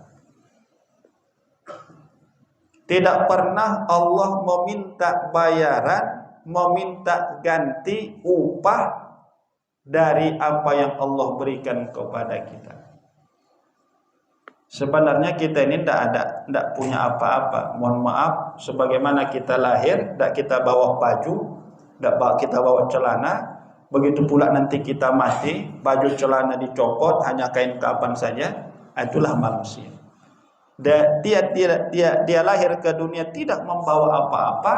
Tidak pernah Allah meminta bayaran, meminta ganti upah dari apa yang Allah berikan kepada kita. Sebenarnya kita ini tidak punya apa-apa. Mohon maaf, sebagaimana kita lahir, tidak kita bawa baju, tidak kita bawa celana. Begitu pula nanti kita mati, baju celana dicopot, hanya kain kapan saja. Itulah manusia. Dia lahir ke dunia tidak membawa apa-apa,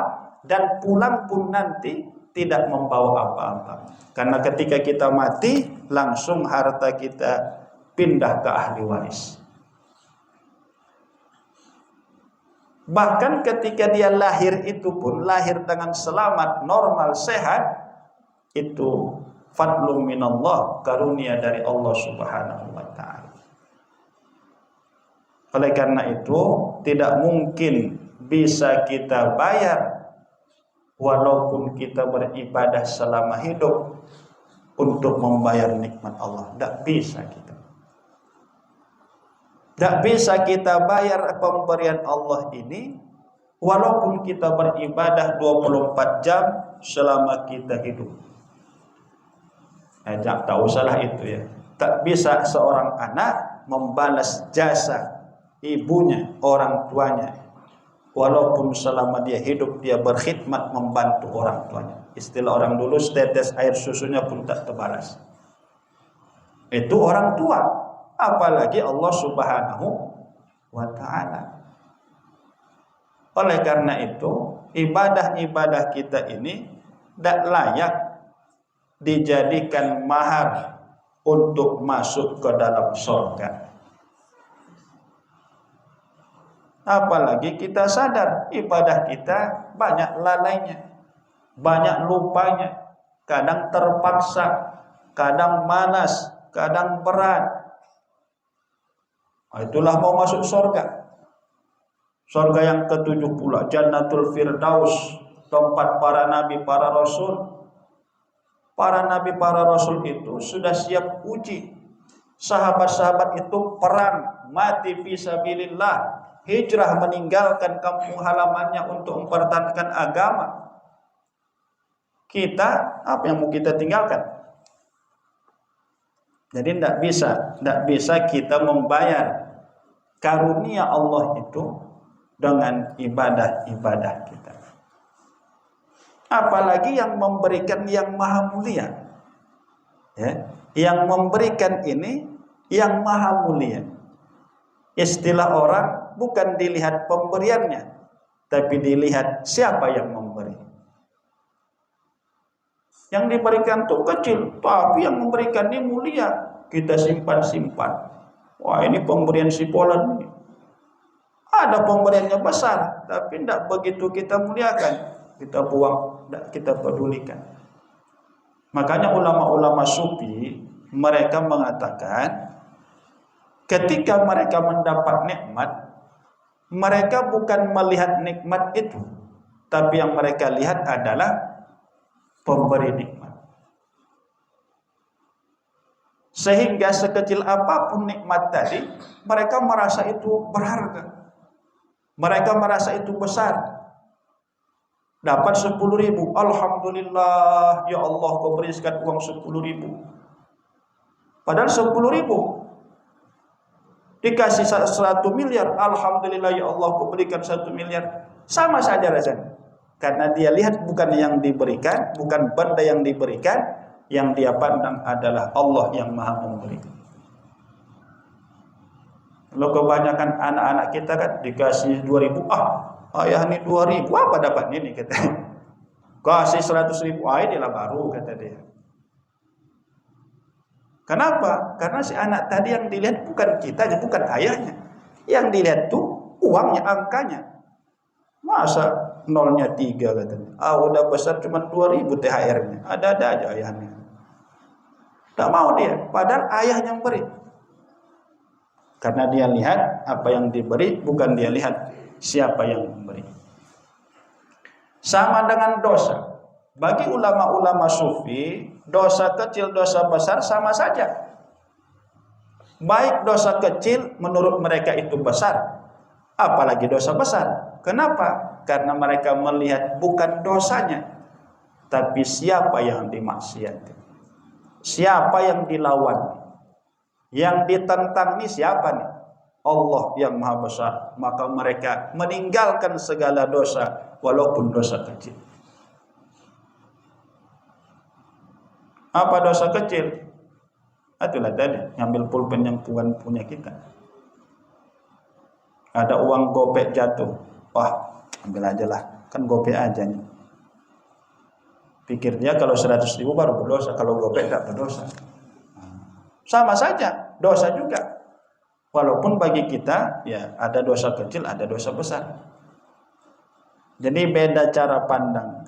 dan pulang pun nanti tidak membawa apa-apa. Karena ketika kita mati, langsung harta kita pindah ke ahli waris. Bahkan ketika dia lahir itu pun lahir dengan selamat, normal, sehat, itu fadlun minallah, karunia dari Allah Subhanahu wa taala. Oleh karena itu tidak mungkin bisa kita bayar walaupun kita beribadah selama hidup untuk membayar nikmat Allah. Tidak bisa kita. Tidak bisa kita bayar pemberian Allah ini walaupun kita beribadah 24 jam selama kita hidup. Tak usahlah itu ya. Tak bisa seorang anak membalas jasa ibunya, orang tuanya, walaupun selama dia hidup dia berkhidmat membantu orang tuanya. Istilah orang dulu, setetes air susunya pun tak terbalas. Itu orang tua, apalagi Allah Subhanahu wa ta'ala. Oleh karena itu ibadah-ibadah kita ini tidak layak dijadikan mahar untuk masuk ke dalam surga. Apalagi kita sadar ibadah kita banyak lalainya, banyak lupanya, kadang terpaksa, kadang malas, kadang berat. Itulah mau masuk surga. Surga yang ketujuh pula, Jannatul Firdaus, tempat para nabi, para rasul. Para nabi, para rasul itu sudah siap uji. Sahabat-sahabat itu perang, mati fisabilillah, hijrah meninggalkan kampung halamannya untuk mempertahankan agama. Kita, apa yang mau kita tinggalkan? Jadi tidak bisa kita membayar karunia Allah itu dengan ibadah-ibadah kita. Apalagi yang memberikan yang maha mulia, ya, yang memberikan ini yang maha mulia. Istilah orang bukan dilihat pemberiannya, tapi dilihat siapa yang memberi. Yang diberikan itu kecil, tapi yang memberikan ini mulia. Kita simpan-simpan. Wah, ini pemberian si Polan ini. Ada pemberiannya besar, tapi tidak begitu kita muliakan. Kita buang, tidak kita pedulikan. Makanya ulama-ulama sufi mereka mengatakan, ketika mereka mendapat nikmat, mereka bukan melihat nikmat itu, tapi yang mereka lihat adalah pemberi nikmat. Sehingga sekecil apapun nikmat tadi, mereka merasa itu berharga. Mereka merasa itu besar. Dapat 10.000, alhamdulillah, ya Allah kau berikan uang 10.000. Padahal 10.000 dikasih 1 miliar, alhamdulillah ya Allah kau berikan 1 miliar. Sama saja rasanya. Karena dia lihat bukan yang diberikan, bukan benda yang diberikan, yang dia pandang adalah Allah yang maha memberi. Kalau kebanyakan anak-anak kita kan dikasih 2.000, ayah ini 2.000, apa dapat ini kata. Kasih 100.000, inilah baru kata dia. Kenapa? Karena si anak tadi yang dilihat bukan kitanya, bukan ayahnya. Yang dilihat tuh uangnya, angkanya. Masa nolnya 3 katanya. Udah besar cuma 2.000 THR-nya. Ada-ada aja ayahnya. Tak mau dia, padahal ayah yang beri. Karena dia lihat apa yang diberi, bukan dia lihat siapa yang memberi. Sama dengan dosa. Bagi ulama-ulama sufi, dosa kecil, dosa besar sama saja. Baik dosa kecil menurut mereka itu besar, apalagi dosa besar. Kenapa? Karena mereka melihat bukan dosanya, tapi siapa yang dimaksiati, siapa yang dilawan. Yang ditentang ini siapa nih? Allah yang maha besar. Maka mereka meninggalkan segala dosa, walaupun dosa kecil. Apa dosa kecil? Itulah tadi, ngambil pulpen yang bukan punya kita. Ada uang gopek jatuh, wah ambil aja lah, kan gopek aja nih. Pikir dia kalau 100.000 baru berdosa, kalau gopek tidak berdosa. Sama saja, dosa juga. Walaupun bagi kita ya ada dosa kecil, ada dosa besar. Jadi beda cara pandang.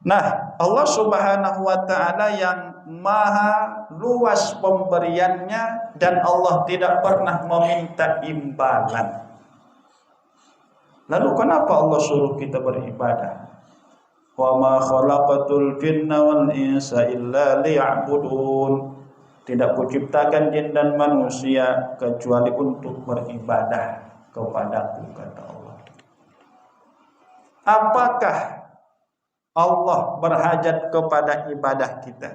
Nah, Allah Subhanahu wa taala yang maha luas pemberiannya dan Allah tidak pernah meminta imbalan. Lalu kenapa Allah suruh kita beribadah? Wa ma khalaqatul jinna wal insa illa liya'budun. Tidak kuciptakan jin dan manusia kecuali untuk beribadah kepadaku, kata Allah. Apakah Allah berhajat kepada ibadah kita?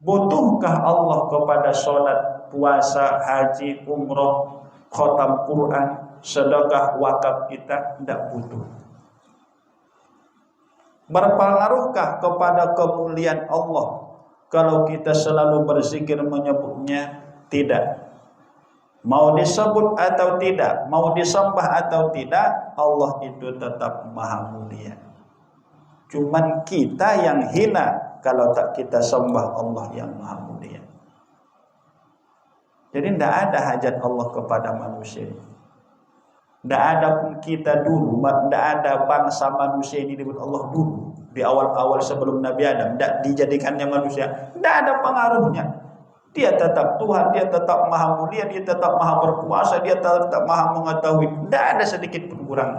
Butuhkah Allah kepada sholat, puasa, haji, umroh, khatam Quran, sedekah, wakaf kita? Tidak butuh. Berpengaruhkah kepada kemuliaan Allah kalau kita selalu berzikir menyebutnya? Tidak. Mau disebut atau tidak, mau disembah atau tidak, Allah itu tetap maha mulia. Cuman kita yang hina kalau tak kita sembah Allah yang maha mulia. Jadi tidak ada hajat Allah kepada manusia. Tidak ada pun kita dulu, tidak ada bangsa manusia ini disebut Allah dulu. Di awal-awal sebelum Nabi Adam, tidak dijadikannya manusia. Tidak ada pengaruhnya. Dia tetap Tuhan, dia tetap maha mulia, dia tetap maha berkuasa, dia tetap maha mengetahui. Tidak ada sedikit pun kurang.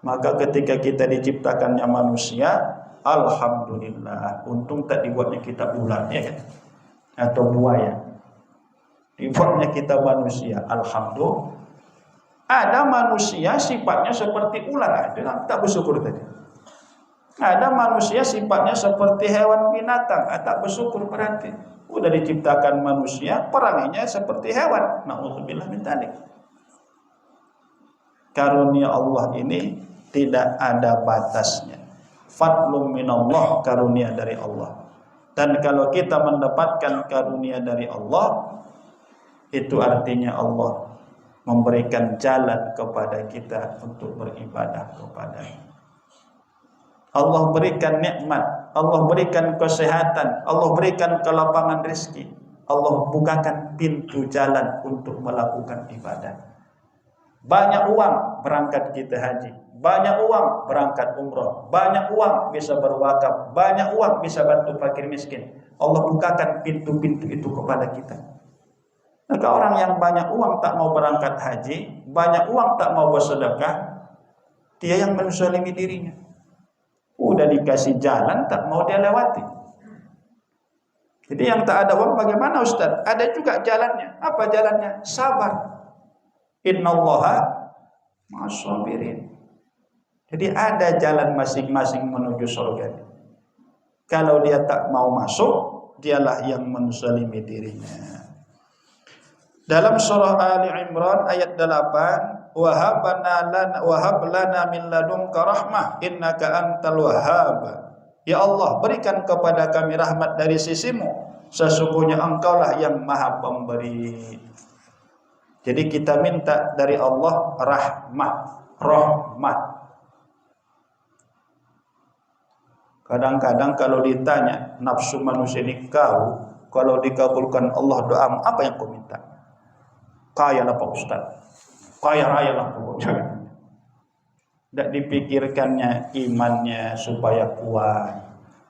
Maka ketika kita diciptakannya manusia, alhamdulillah, untung tak dibuatnya kita ular, ya kan? Atau buaya. Dibuatnya kita manusia, alhamdulillah. Ada manusia sifatnya seperti ular, itu tak bersyukur tadi. Ada manusia sifatnya seperti hewan binatang, tak bersyukur berarti. Udah diciptakan manusia, peranginya seperti hewan. Na'udzubillah min dzalik. Karunia Allah ini tidak ada batasnya. Fadlun minallah, karunia dari Allah. Dan kalau kita mendapatkan karunia dari Allah, itu artinya Allah memberikan jalan kepada kita untuk beribadah kepada-Nya. Allah berikan nikmat, Allah berikan kesehatan, Allah berikan kelapangan rezeki. Allah bukakan pintu jalan untuk melakukan ibadah. Banyak uang berangkat kita haji, banyak uang berangkat umroh, banyak uang bisa berwakaf, banyak uang bisa bantu fakir miskin. Allah bukakan pintu-pintu itu kepada kita. Maka orang yang banyak uang tak mau berangkat haji, banyak uang tak mau bersedekah, dia yang menzalimi dirinya. Udah dikasih jalan tak mau dia lewati. Jadi yang tak ada uang bagaimana Ustaz? Ada juga jalannya. Apa jalannya? Sabar. Innallaha ma'as-sabirin. Jadi ada jalan masing-masing menuju surga. Kalau dia tak mau masuk, dialah yang menzalimi dirinya. Dalam surah Ali Imran ayat 8, wahab lana min ladunka rahmah innaka antal wahhab. Ya Allah, berikan kepada kami rahmat dari sisimu, sesungguhnya Engkaulah yang maha pemberi. Jadi kita minta dari Allah rahmat. Kadang-kadang kalau ditanya nafsu manusia ini, kau kalau dikabulkan Allah doamu, apa yang kau minta? Kaya lah Pak Ustaz, kaya raya lah pokoknya. Tidak dipikirkannya imannya supaya kuat,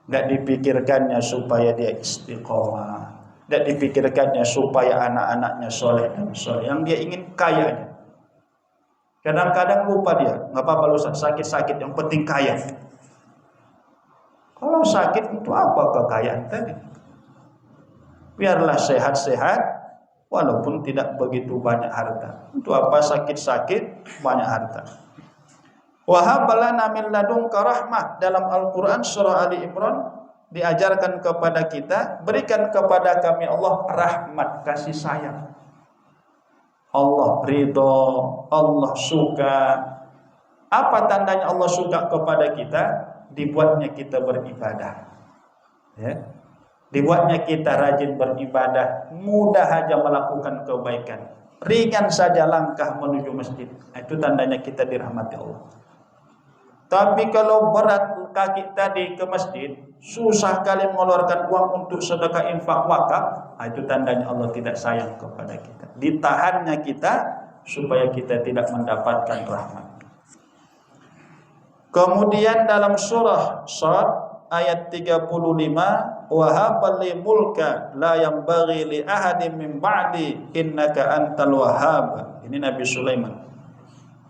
tidak dipikirkannya supaya dia istiqomah, tidak dipikirkannya supaya anak-anaknya soleh dan soleh. Yang dia ingin kaya. Kadang-kadang lupa dia, nggak apa-apa Ustaz, sakit-sakit, yang penting kaya. Kalau sakit itu apa kekayaan tadi? Biarlah sehat-sehat, walaupun tidak begitu banyak harta. Untuk apa sakit-sakit banyak harta? Wahab lana min ladunka rahmah. Dalam Al-Quran surah Ali Imran diajarkan kepada kita, berikan kepada kami Allah rahmat, kasih sayang. Allah ridho, Allah suka. Apa tandanya Allah suka kepada kita? Dibuatnya kita beribadah, ya. Dibuatnya kita rajin beribadah, mudah saja melakukan kebaikan, ringan saja langkah menuju masjid. Itu tandanya kita dirahmati Allah. Tapi kalau berat kaki tadi ke masjid, susah kali mengeluarkan uang untuk sedekah infak wakaf, itu tandanya Allah tidak sayang kepada kita. Ditahannya kita supaya kita tidak mendapatkan rahmat. Kemudian dalam surah Shad ayat 35, wa habali mulka la yanbaghi li ahadin min ba'di innaka antal wahhab. Ini Nabi Sulaiman.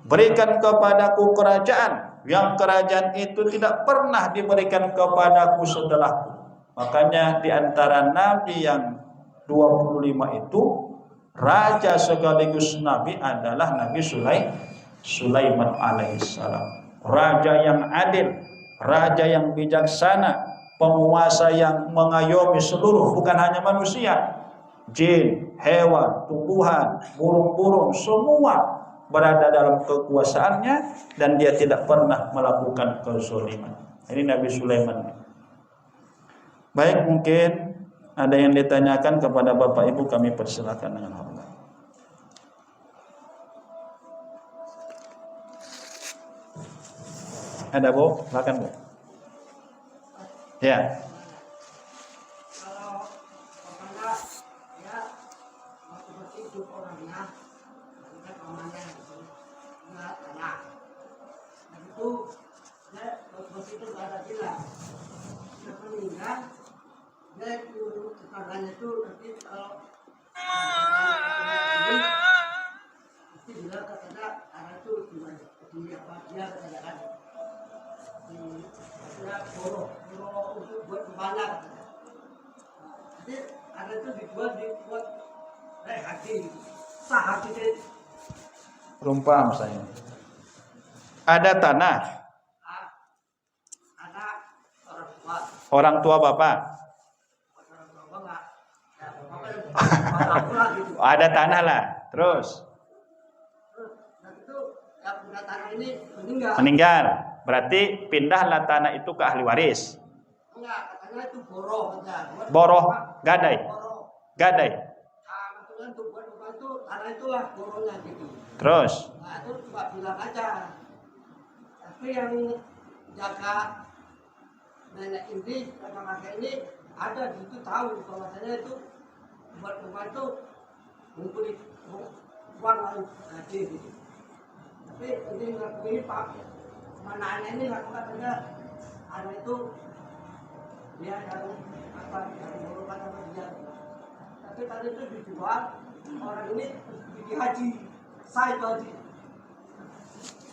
Berikan kepadaku kerajaan yang kerajaan itu tidak pernah diberikan kepadaku setelahku. Makanya di antara nabi yang 25 itu raja sekaligus nabi adalah Nabi Sulaiman alaihissalam. Raja yang adil, raja yang bijaksana, penguasa yang mengayomi seluruh, bukan hanya manusia, jin, hewan, tumbuhan, burung-burung, semua berada dalam kekuasaannya dan dia tidak pernah melakukan kezaliman. Ini Nabi Sulaiman. Baik, mungkin ada yang ditanyakan kepada Bapak Ibu, kami persilakan dengan hormat. Ada Bu? Silakan Bu. Ya. Kalau apabila ya waktu hidup orangnya bukan pamannya gitu, nggak tanah. Dan itu ya waktu itu nggak ada bilang. Dia meninggal, dia itu tetangganya itu nanti kalau ini pasti bilang katanya ada itu di apa dia katakan dia boroh untuk buat banyak. Jadi ada itu dibuat haji, sah haji itu. Belum paham saya. Ada tanah. Ada Orang tua Bapak. orang tua bapak, ya bapak pulang gitu. Ada tanah lah. Terus Terus dan itu yang punya tanah ini meninggal. meninggal. Berarti pindahlah tanah itu ke ahli waris. Enggak, katanya itu boroh aja. Boroh, gadai. Boroh. Gadai. Nah, kebetulan tuh buat rumah itu tanah itulah borohnya gitu. Terus Nah itu cuma bilang aja. Tapi yang jaga nenek ini, kakak kakek ini ada di situ tahu bahwasanya itu buat rumah itu ngumpulin uang lalu gaji gitu. Tapi ini ngakui Pak, mana aneh ini ngaku katanya ada itu dia yang apa yang merupakan apa dia. Tapi tadi itu dijual orang ini pergi haji, saya itu haji.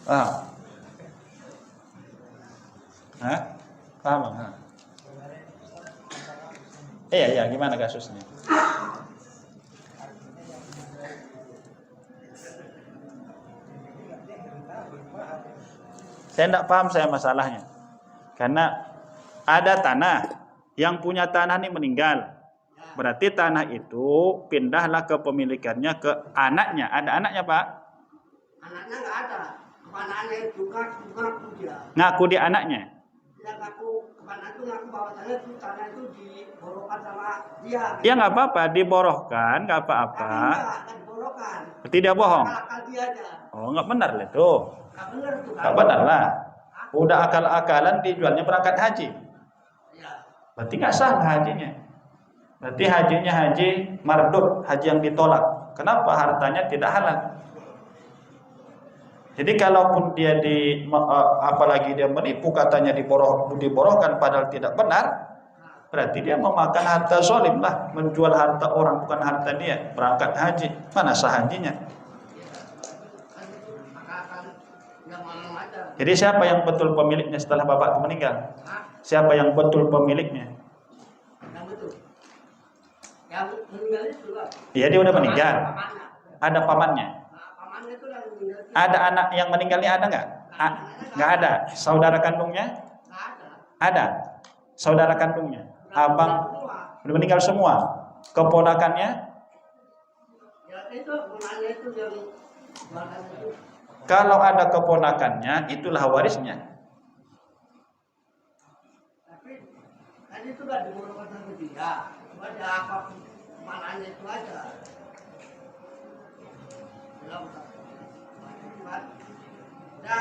Hah? Paham? Hah? Iya, gimana kasusnya? Saya tidak paham saya masalahnya. Karena ada tanah, yang punya tanah ini meninggal. Berarti tanah itu pindahlah kepemilikannya ke anaknya. Ada anaknya, Pak? Anaknya nggak ada. Kemana anaknya itu ngaku dia. Ngaku dia anaknya. Dia ngaku kemana itu ngaku bahwasanya itu tanah itu diborokan sama dia. Ya nggak apa-apa, diborohkan, nggak Tapi apa-apa. enggak diborokan. Berarti dia bohong. Akal dia aja. Oh, nggak benar lah itu. Nggak benar tuh. Nggak benar lah. Udah akal-akalan dijualnya berangkat haji. Iya. Berarti nggak sah hajinya. Berarti hajinya haji mardud, haji yang ditolak. Kenapa? Hartanya tidak halal. Jadi kalaupun dia apalagi dia menipu, katanya diborohkan padahal tidak benar, berarti dia memakan harta zalim lah, menjual harta orang bukan harta dia, berangkat haji. Mana sah hajinya? Kan itu akal yang mana aja. Jadi siapa yang betul pemiliknya setelah bapak itu meninggal? Hah? Siapa yang betul pemiliknya? Yang betul. Yang meninggal itu lah. Iya, dia udah meninggal. Pamannya. Ada pamannya. Nah, pamannya itu yang meninggal. Ada anak yang meninggalnya ada nggak? Nggak ada. Saudara kandungnya? Nggak ada. Ada. Saudara kandungnya? Abang Semua. udah meninggal semua. Keponakannya? Ya itu gunanya itu yang jualan itu. Kalau ada keponakannya, itulah warisnya. Tapi tadi itu nggak diborokan sama dia. Cuma ada apa mananya itu aja. Bilang kan, ya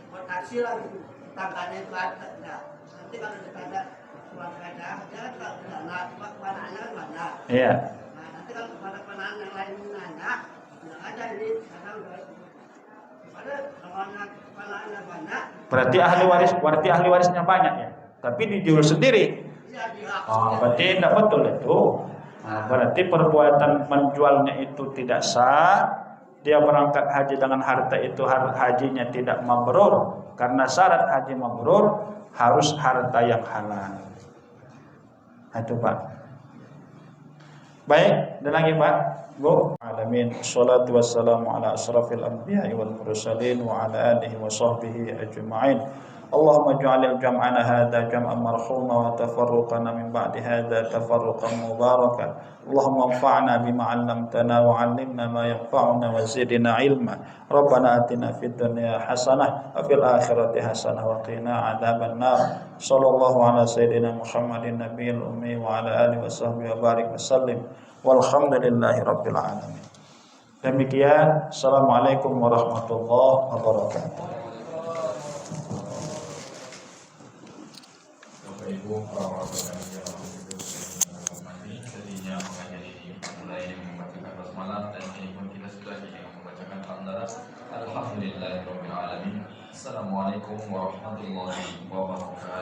buat taksi lah gitu. Tangganya itu ada. Nah, nanti kalau ada keluarganya, dia kan nggak ada. Cuma kemananya kan banyak. Iya. Nah, nanti kalau kepada yang lain nanya, bilang aja ini karena udah pada kalau anak banyak Berarti ahli warisnya banyak ya. Tapi dijual sendiri. Berarti tidak betul itu. Berarti perbuatan menjualnya itu tidak sah. Dia berangkat haji dengan harta itu, hajinya tidak mabrur. Karena syarat haji mabrur harus harta yang halal. Itu Pak. Baik, dan lagi Pak, Bu. Alamin. Wassalatu wassalamu ala asrafil anbiya'i wal mursalin wa ala alihi wa sahbihi ajma'in. Allahumma ij'alil jam'ana hadha jam'an marhuma wa tafarruqana min ba'di hadha tafarruqan mubarakan. Allahumma anfa'na bima 'allamtana wa 'allimna ma yanfa'una wa zidna 'ilma. Rabbana atina fid dunya hasanah wa fil akhirati hasanah wa qina 'adzaban nar. Sallallahu ala sayyidina Muhammadin nabiyil ummi wa ala alihi wa sahbihi wa barik wa sallim. Walhamdulillahi rabbil alamin. Demikian, assalamualaikum warahmatullahi wabarakatuh. Bapak Ibu, para warga yang hormati, tadinya pengajian ini mulai membacakan basmalah dan kini pun kita sudah dengan membacakan hamdalah. Alhamdulillahirabbil alamin. Assalamualaikum warahmatullahi wabarakatuh.